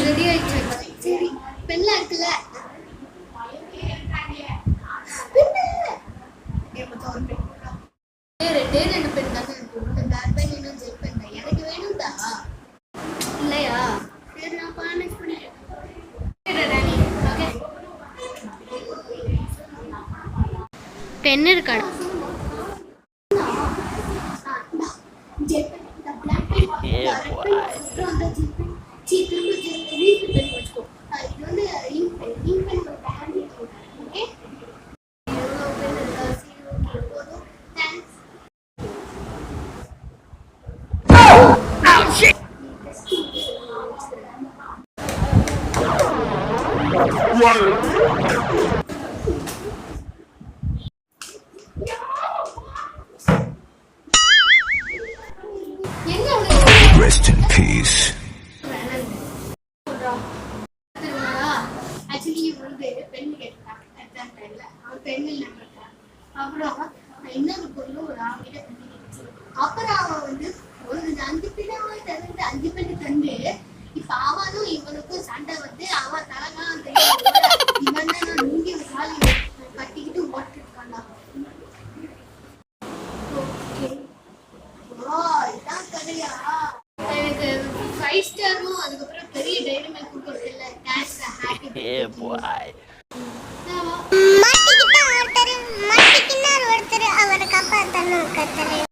Ready ஆயிடுச்சு. சரி பெண்லாம் இருக்குல்ல, ரெண்டே ரெண்டு பெண் தானே இருக்கும். பேட் இன்னும் ஜெல் பென் தான் எனக்கு வேணும்டா. இல்லையா? சரி நான் பானஸ் பண்ணிடுறேன். பென் இருக்காடா? Rest in peace. ஆக்சுவலி வந்து பெண் கேட்டான் எக்ஸாம் டைம்ல. அவன் பெண் இல்லாம இருக்கான். அப்புறம் இன்னொரு பொண்ணு ஒரு ஆவிட பெண்ணு கேட்டுச்சு. அப்புறம் அவன் வந்து ஒரு 5 பெண்ணாவே தந்து 5 பெண்ணு தந்து இப்ப அவனும் இவனுக்கும் சண்டை வந்து அவன் தலைதான் தெரியும். இவன் தான் நீங்க காலி கட்டிக்கிட்டு ஓட்டு இருக்கான்டா. இதான் கதையா? எனக்கு 5 ஸ்டாரும் அதுக்கப்புறம் பெரிய டைரி மில்க் கொடுக்கறது இல்ல. கேஷ் ஹாப்பி பாய். மாட்டிக்கிட்டார் ஒருத்தர், மாட்டிக்கினார் ஒருத்தர், அவரை காப்பாத்தணும் கத்தரை.